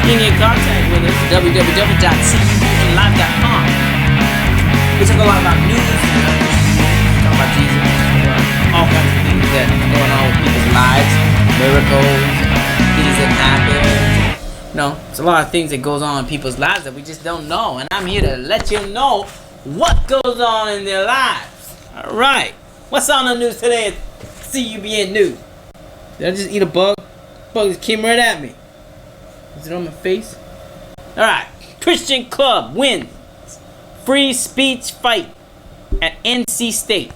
You can get in contact with us at www.cubnlive.com. We talk a lot about news, talk about Jesus, all kinds of things that are going on with people's lives, miracles, things that happen. There's a lot of things that goes on in people's lives that we just don't know, and I'm here to let you know what goes on in their lives. All right, what's on the news today at CUBN News? Did I just eat a bug? Bug just came right at me. Is it on my face? All right, Christian Club wins free speech fight at NC State.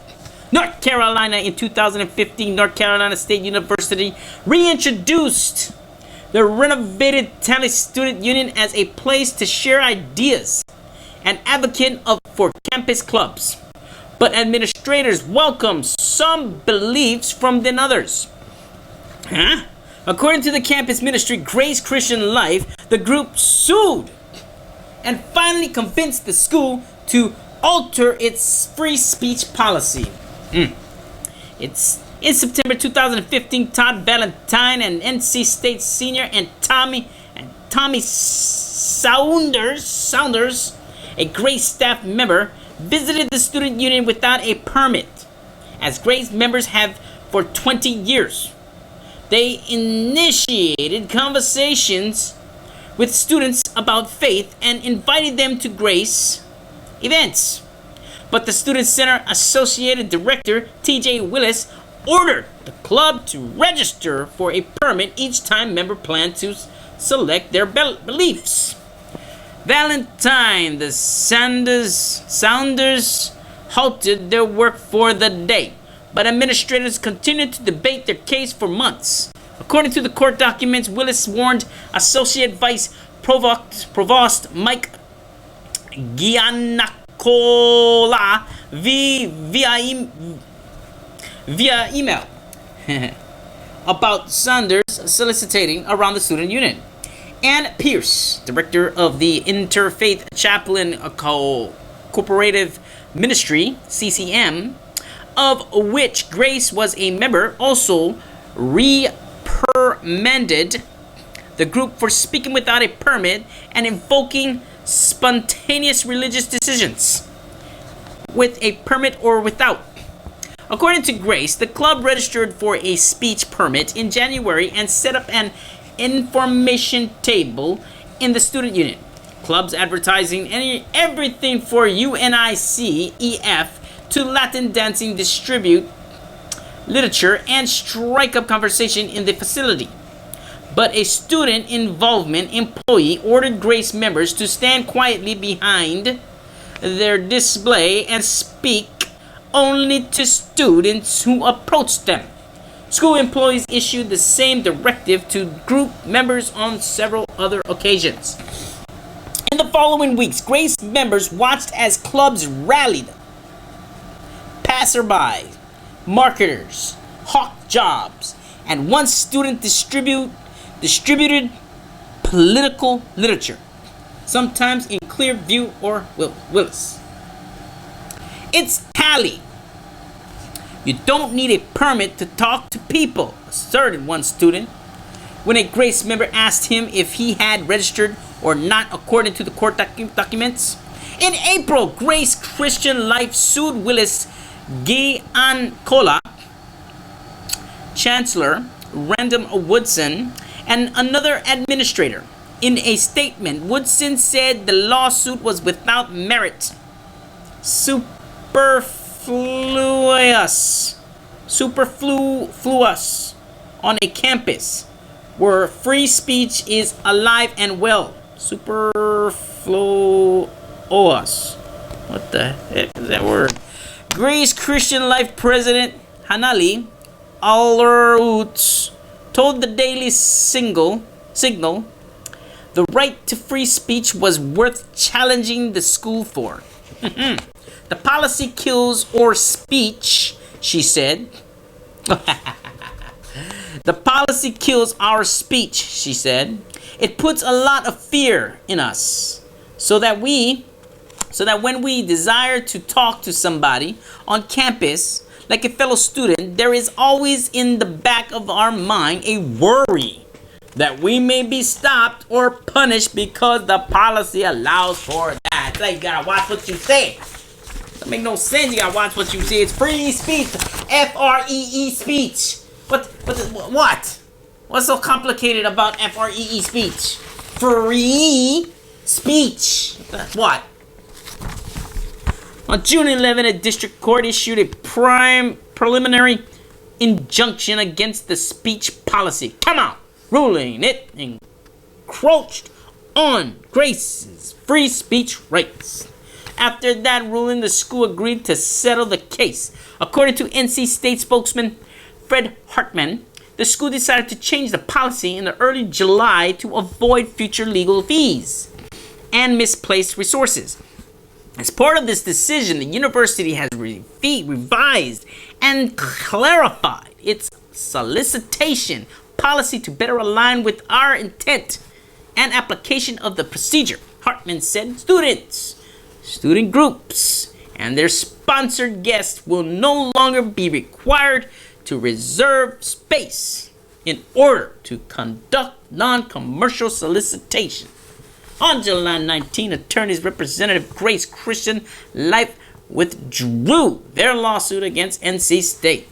North Carolina in 2015, North Carolina State University reintroduced the renovated Talley Student Union as a place to share ideas and advocate for campus clubs. But administrators welcome some beliefs than others. According to the campus ministry Grace Christian Life, the group sued and finally convinced the school to alter its free speech policy. It's in September 2015, Todd Valentine, an NC State senior, and Tommy Saunders, a Grace staff member, visited the student union without a permit, as Grace members have for 20 years. They initiated conversations with students about faith and invited them to Grace events. But the Student Center Associate Director, T.J. Willis, ordered the club to register for a permit each time member planned to select their beliefs. Valentine, the Sounders halted their work for the day, but administrators continued to debate their case for months. According to the court documents, Willis warned Associate Vice Provost Mike Giannacola via email about Saunders soliciting around the student union. Ann Pierce, director of the Interfaith Chaplain Cooperative Ministry, CCM, of which Grace was a member, also reprimanded the group for speaking without a permit and invoking spontaneous religious decisions, with a permit or without. According to Grace, the club registered for a speech permit in January and set up an information table in the student union. Clubs advertising everything for UNIC EF to Latin dancing, distribute literature, and strike up conversation in the facility. But a student involvement employee ordered Grace members to stand quietly behind their display and speak only to students who approached them. School employees issued the same directive to group members on several other occasions. In the following weeks, Grace members watched as clubs rallied passerby, marketers, hawked jobs, and one student distributed political literature, sometimes in Clearview or Willis. It's Talley. You don't need a permit to talk to people, asserted one student, when a Grace member asked him if he had registered or not according to the court documents. In April, Grace Christian Life sued Willis Giancola, Chancellor Random Woodson, and another administrator. In a statement, Woodson said the lawsuit was without merit, superfluous on a campus where free speech is alive and well. Superfluous. What the heck is that word? Grace Christian Life President Hanali Allerutz told the Daily Signal the right to free speech was worth challenging the school for. The policy kills our speech, she said. The policy kills our speech, she said. It puts a lot of fear in us so that when we desire to talk to somebody on campus, like a fellow student, there is always in the back of our mind a worry that we may be stopped or punished because the policy allows for that. It's like you gotta watch what you say. Doesn't make no sense. You gotta watch what you say. It's free speech. Free speech. What? What's so complicated about free speech? Free speech. What? On June 11, a district court issued a preliminary injunction against the speech policy. Come on! Ruling it encroached on Grace's free speech rights. After that ruling, the school agreed to settle the case. According to NC State spokesman Fred Hartman, the school decided to change the policy in the early July to avoid future legal fees and misplaced resources. As part of this decision, the university has revised and clarified its solicitation policy to better align with our intent and application of the procedure. Hartman said student groups, and their sponsored guests will no longer be required to reserve space in order to conduct non-commercial solicitation. On July 19, attorneys Representative Grace Christian Life withdrew their lawsuit against NC State.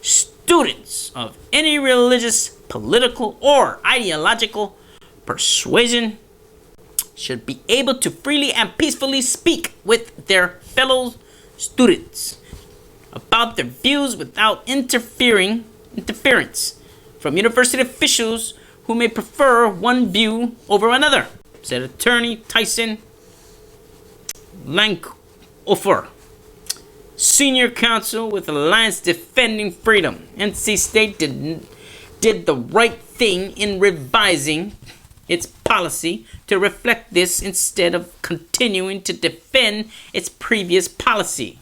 Students of any religious, political, or ideological persuasion should be able to freely and peacefully speak with their fellow students about their views without interference from university officials who may prefer one view over another, said attorney Tyson Lankofer, senior counsel with Alliance Defending Freedom. NC State did the right thing in revising its policy to reflect this instead of continuing to defend its previous policy,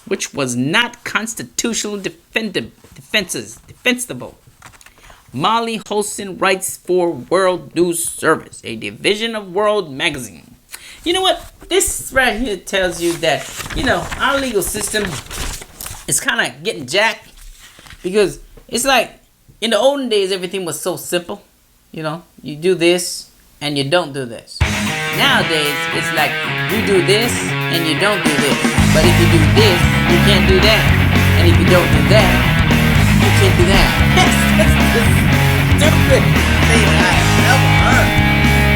which was not constitutionally defensible. Molly Holston writes for World News Service, a division of World Magazine. You know what? This right here tells you that, our legal system is kind of getting jacked, because it's like in the olden days, everything was so simple. You do this and you don't do this. Nowadays, it's like you do this and you don't do this. But if you do this, you can't do that. And if you don't do that, you can't do that. That's stupid thing I have ever heard.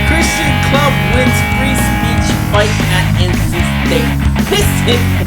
Christian club wins free speech fight at NC State. Listen.